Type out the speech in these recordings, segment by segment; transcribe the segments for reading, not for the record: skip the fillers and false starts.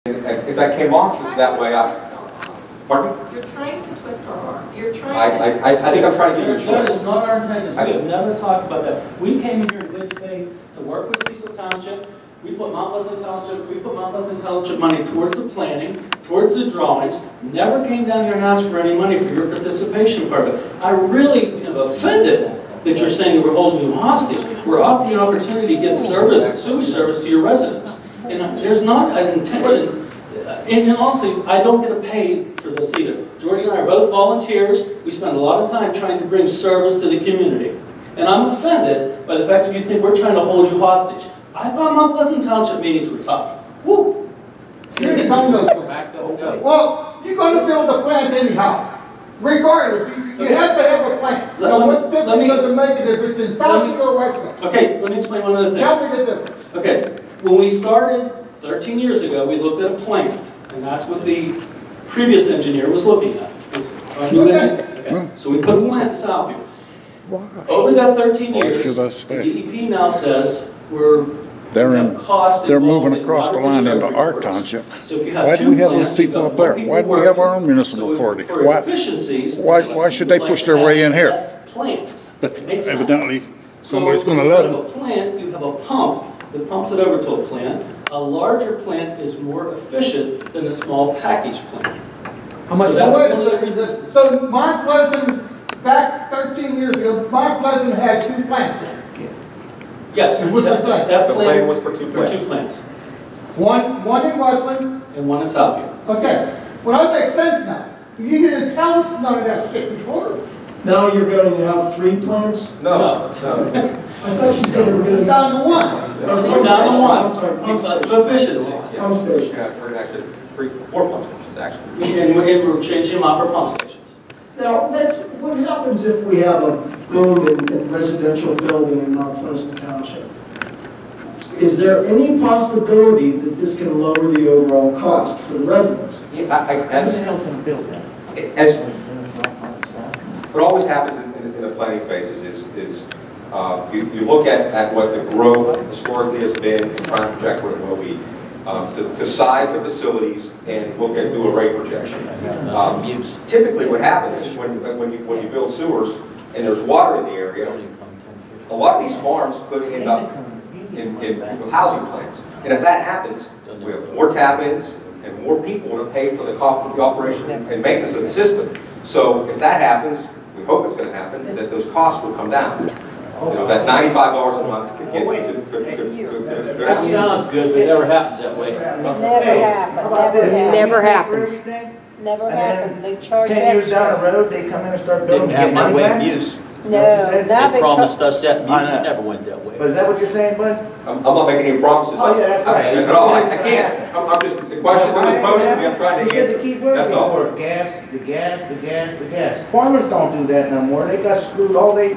If I came off that way, pardon me? You're trying to twist our arm. You're trying I think I'm trying to give you a choice. That is not our intention. We have never talked about that. We came in here in good faith to work with Cecil Township. We put Mount Pleasant Township money towards the planning, towards the drawings. Never came down here and asked for any money for your participation part of it. I really am offended that you're saying that we're holding you hostage. We're offering you an opportunity to get service, sewage service to your residents. And there's not an intention. And also, I don't get paid for this either. George and I are both volunteers. We spend a lot of time trying to bring service to the community. And I'm offended by the fact that you think we're trying to hold you hostage. I thought Mount Pleasant Township meetings were tough. Woo! Well, you're going to build a plant anyhow. Regardless, you have to have a plant. Now, what difference does it make it if it's in Southview or Westland? Okay, let me explain one other thing. Tell me the difference. Okay, when we started 13 years ago, we looked at a plant, and that's what the previous engineer was looking at. Okay. So we put a plant in Southview. Over that 13 years, the DEP now says they're moving across the line into our township. So if you have Why do we have those people up there? Why do we have our own municipal authority? Why should they push their way in here? But evidently, somebody's going to let them. So instead of a plant, you have a pump that pumps it over to a plant. A larger plant is more efficient than a small package plant. How much? So Mount Pleasant, back 13 years ago, Mount Pleasant had 2 plants. Yes, that plan was for two plants. One in Westland and one in Southview. Okay. Well, that makes sense now. You didn't tell us none of that shit before. Now you're going to have 3 plants? No. I thought you said you were going to down to 1. Down to 1. Because of efficiencies. Pump station. Yeah, we're actually 4 pump stations actually. And we're changing them out for pump stations. Now, what happens if we have a boom in residential building in Mount Pleasant Township? Is there any possibility that this can lower the overall cost for the residents? Yeah, as what always happens in the planning phases is you look at what the growth historically has been and try and project what it will be. To size the facilities and do a rate projection. Typically what happens is when you build sewers and there's water in the area, a lot of these farms could end up in housing plants. And if that happens, we have more tap-ins and more people to pay for the operation and maintenance of the system. So if that happens, we hope it's going to happen, that those costs will come down. You know, that $95 a month could get That sounds good, but it never happens that way. Never happens. Never happens. They charge 10 years down the road, they come in and start building. Didn't have that way in use. No, now they promised us that in use, it never went that way. But is that what you're saying, bud? I'm not making any promises. Oh, yeah, that's right. I can't. I'm just, the question that was posed to me, I'm trying to answer. That's all. The gas. Farmers don't do that no more. They got screwed all they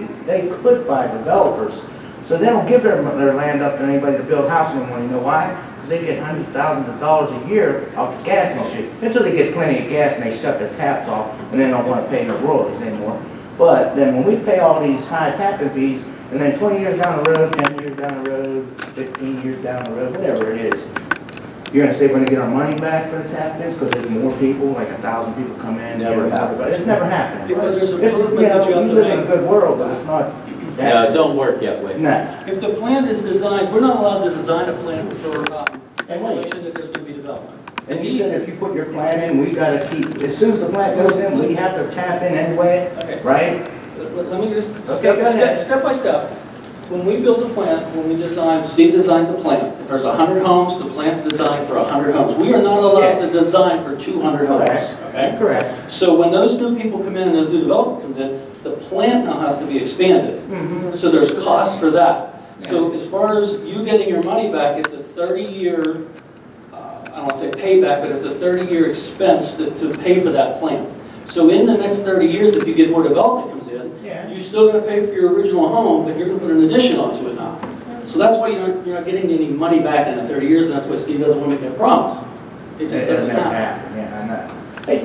could by developers. So they don't give their land up to anybody to build houses anymore. You know why? Because they get hundreds of thousands of dollars a year off the gas and shit. Until they get plenty of gas and they shut their taps off and they don't want to pay no royalties anymore. But then when we pay all these high tapping fees, and then 20 years down the road, 10 years down the road, 15 years down the road, whatever it is, you're going to say we're going to get our money back for the tap fees because there's more people, like 1,000 people come in. Never happened. It's never happened. Because there's improvements that you have to live in a good world, but it's not. Yeah, it don't work that way. No. If the plant is designed, we're not allowed to design a plant for information that there's going to be development. And you said if you put your plant in, we got to keep, as soon as the plant goes in, we have to tap in anyway, right? Let me just step by step. When we build a plant, when we design, Steve designs a plant. If there's 100 homes, the plant's designed for 100 homes. We are not allowed to design for 200 homes. Okay? Correct. So when those new people come in and those new development comes in, the plant now has to be expanded. So there's costs for that. So as far as you getting your money back, it's a 30-year, I don't want to say payback, but it's a 30-year expense to pay for that plant. So in the next 30 years, if you get more development comes in, you're still going to pay for your original home, but you're going to put an addition onto it now. So that's why you're not getting any money back in the 30 years, and that's why Steve doesn't want to make that promise. It just doesn't happen. Yeah, I know. Hey,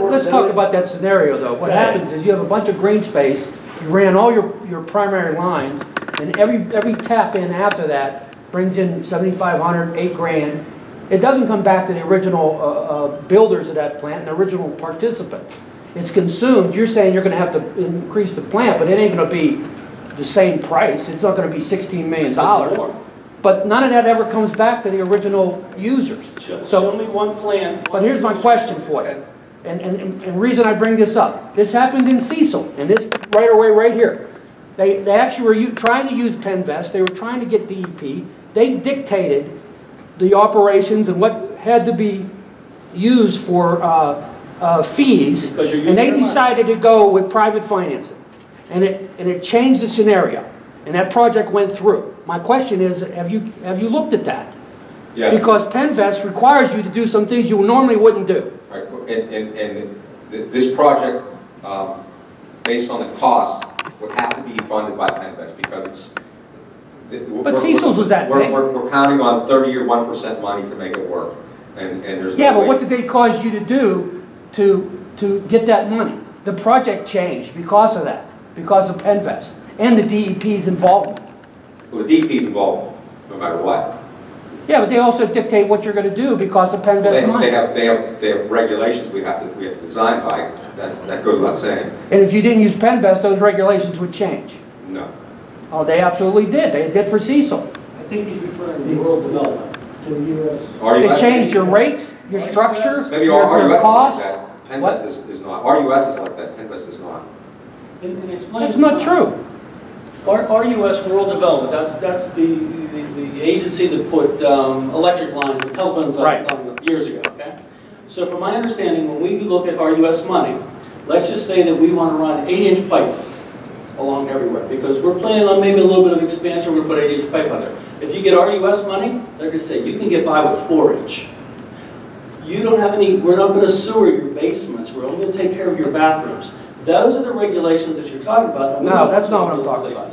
let's talk about that scenario though. What happens is you have a bunch of green space, you ran all your primary lines, and every tap in after that brings in $7,500, $8 grand. It doesn't come back to the original builders of that plant and the original participants. It's consumed. You're saying you're going to have to increase the plant, but it ain't going to be the same price. It's not going to be $16 million. But none of that ever comes back to the original users. Show me one plant. But here's my question for you. And reason I bring this up. This happened in Cecil, and this right away right here. They actually were trying to use Penvest. They were trying to get DEP. They dictated the operations and what had to be used for fees, and they decided to go with private financing. And it changed the scenario. And that project went through. My question is, have you looked at that? Yes. Because Penvest requires you to do some things you normally wouldn't do. Right. And this project, based on the cost, would have to be funded by Penvest because it's. But Cecil's was that big. We're counting on 30 or 1% money to make it work, and there's no yeah, but way. what did they cause you to do to get that money? The project changed because of that, because of Penvest and the DEP's involvement. Well, the DEP's involved no matter what. Yeah, but they also dictate what you're going to do because of Penvest money. They have regulations we have to design by. That goes without saying. And if you didn't use Penvest, those regulations would change. No. Oh, they absolutely did. They did for Cecil. I think he's referring to rural development. To the U.S. It changed your rates, your structure, maybe your RUS cost. is like that. Penvest is not. RUS is like that. Penvest is not. And explain. That's not true. RUS Rural Development, that's the agency that put electric lines and telephones on years ago, okay? So from my understanding, when we look at RUS money, let's just say that we want to run 8-inch pipe along everywhere, because we're planning on maybe a little bit of expansion, we're going to put 8-inch pipe on there. If you get RUS money, they're going to say, you can get by with 4-inch. You don't have any, we're not going to sewer your basements, we're only going to take care of your bathrooms. Those are the regulations that you're talking about. No, that's not what I'm talking about.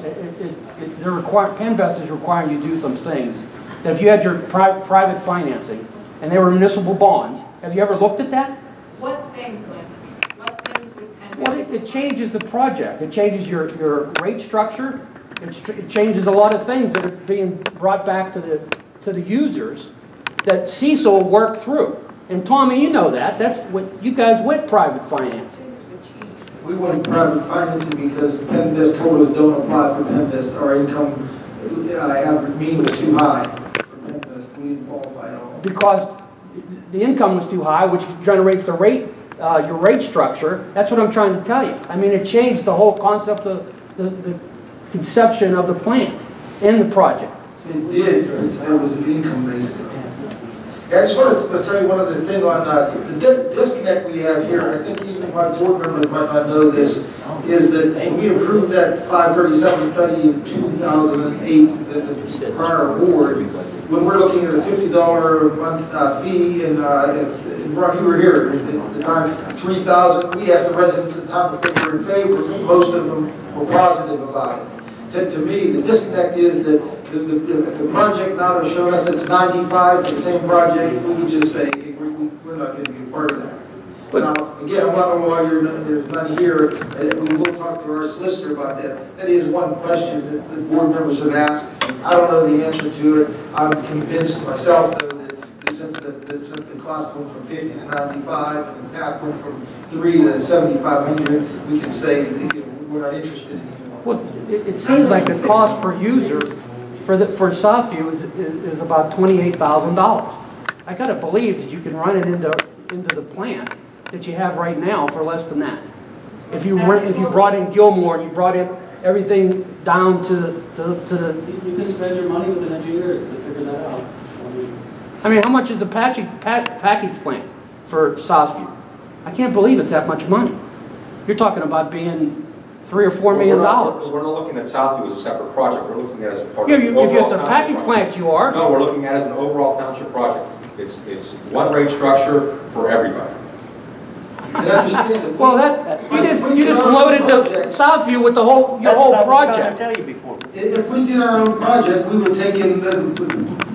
Penvest is requiring you to do some things. That if you had your private financing and they were municipal bonds, have you ever looked at that? What things, Lynn? What things would Penvest? Well, it changes the project. It changes your rate structure. It changes a lot of things that are being brought back to the users that Cecil worked through. And Tommy, you know that. That's what you guys went private financing. We went private financing because Penvest told us don't apply for Penvest. Our income average mean was too high for Penvest. We didn't qualify at all. Because the income was too high, which generates the rate, your rate structure. That's what I'm trying to tell you. I mean, it changed the whole concept of the conception of the plant and the project. It did. That was income-based. I just wanted to tell you one other thing on the disconnect we have here. I think even my board members might not know this, is that when we approved that 537 study in 2008, the prior board, when we're looking at a $50 a month fee, and Ron, you were here at the time, $3,000, we asked the residents at the time if they were in favor. Most of them were positive about it. To me, the disconnect is that if the project now they're showing us it's 95 for the same project, we can just say, hey, we're not going to be a part of that. But now, again, I'm not a lawyer, there's none here, we will talk to our solicitor about that. That is one question that the board members have asked. I don't know the answer to it. I'm convinced myself, though, that since the cost went from 50 to 95 and the tap went from 3 to 7,500, we can say we're not interested in it. Well, it seems like the cost per user for Southview is about $28,000. I got to believe that you can run it into the plant that you have right now for less than that. If you brought in Gilmore and you brought in everything down to the. You can spend your money with an engineer to figure that out. I mean, how much is the package plant for Southview? I can't believe it's that much money. You're talking about being $3 or $4 million. We're not looking at Southview as a separate project. We're looking at it as a part of the overall if it's a package project. plant, you are. No, we're looking at it as an overall township project. It's one rate structure for everybody. Well, you just loaded the Southview with your whole project. Tell you before. If we did our own project, we would take in the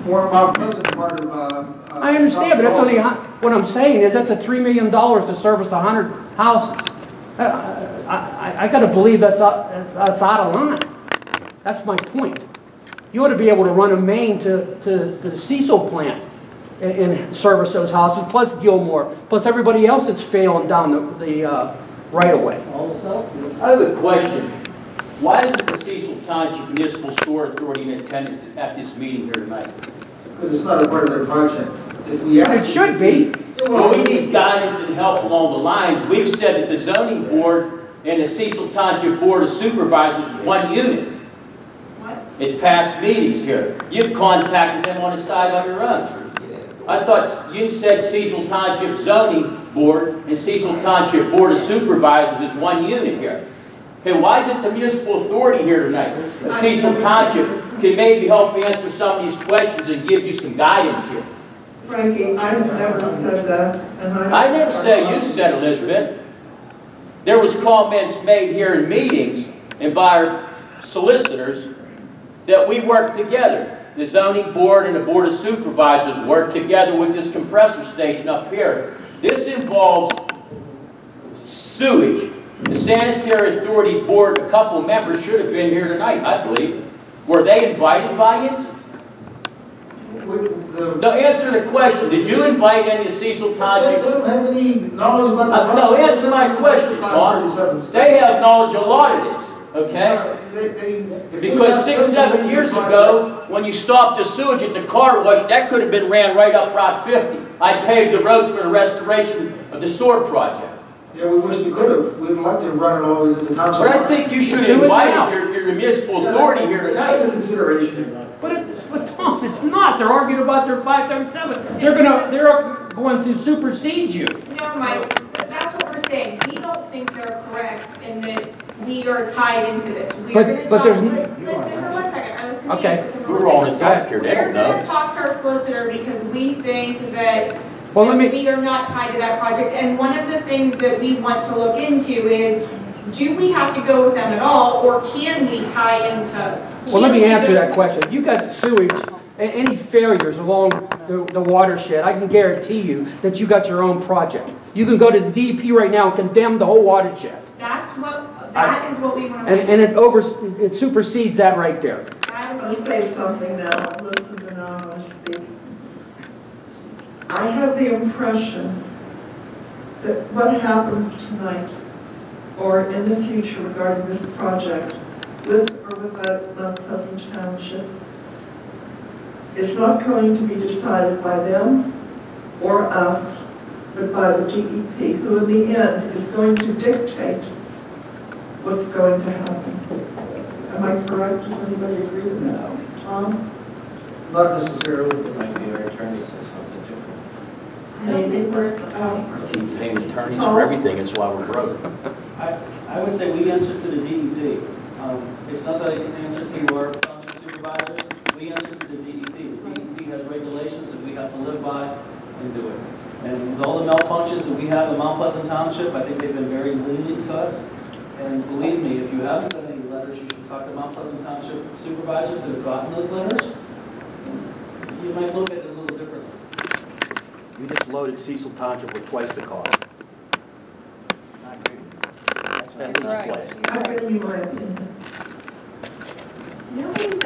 more Mount Pleasant part of. I understand, but that's only, what I'm saying is that's a $3 million to service 100 houses. I got to believe that's out of line. That's my point. You ought to be able to run a main to the Cecil plant and service those houses, plus Gilmore, plus everybody else that's failing down the right-of-way. I have a question. Why isn't the Cecil Township Municipal Sewer Authority in attendance at this meeting here tonight? Because it's not a part of their project. If we ask. It should be. Well, we need guidance and help along the lines. We've said that the zoning board and the Cecil Township Board of Supervisors is one unit. What? At past meetings here. You've contacted them on the side on your own. I thought you said Cecil Township Zoning Board and Cecil Township Board of Supervisors is one unit here. Okay, why isn't the municipal authority here tonight? Cecil Township can maybe help answer some of these questions and give you some guidance here. Frankie, I've never said that. And I didn't say you said, Elizabeth. There was comments made here in meetings and by our solicitors that we work together. The zoning board and the board of supervisors work together with this compressor station up here. This involves sewage. The sanitary authority board, a couple of members should have been here tonight, I believe. Were they invited by it? No, answer the question. Did you invite any of Cecil Township? They don't have any knowledge about the No, answer my question, John. They have knowledge of a lot of this, okay? Because 6, 7 years ago, when you stopped the sewage at the car wash, that could have been ran right up Route 50. I paved the roads for the restoration of the sewer project. Yeah, we wish we could have. We'd like to run it all the way to the township. But I think you should invite your municipal authority here tonight. It's a consideration. But Tom, it's not. They're arguing about their 537. They're going to supersede you. No, Mike, that's what we're saying. We don't think they're correct and that we are tied into this. We're going to talk, listen for 1 second. I listen to you. Listen for We're 1 all second. in talk here. They We're don't going know. to talk to our solicitor because we think that Well, we are not tied to that project. And one of the things that we want to look into is, do we have to go with them at all, or can we tie into? Well, let me answer that question. If you got sewage, any failures along the watershed, I can guarantee you that you got your own project. You can go to the DEP right now and condemn the whole watershed. That is what we want to. And it supersedes that right there. I'll say something now. Listen, and now I want to speak. I have the impression that what happens tonight or in the future regarding this project, with or without Mount Pleasant Township, is not going to be decided by them or us, but by the DEP, who in the end is going to dictate what's going to happen. Am I correct? Does anybody agree with that? Tom? Not necessarily. It might be our attorney says something different. Maybe we're, Keep paying attorneys for everything, it's why we're broke. I would say we answer to the DEP. It's not that I can answer to our township supervisors. We answer to the DEP. The DEP has regulations that we have to live by and do it. And with all the malfunctions that we have in Mount Pleasant Township, I think they've been very lenient to us. And believe me, if you haven't got any letters, you should talk to Mount Pleasant Township supervisors that have gotten those letters. You might look at it a little differently. We just loaded Cecil Township with twice the car. At least Right. twice. I'll give you my opinion. Nobody's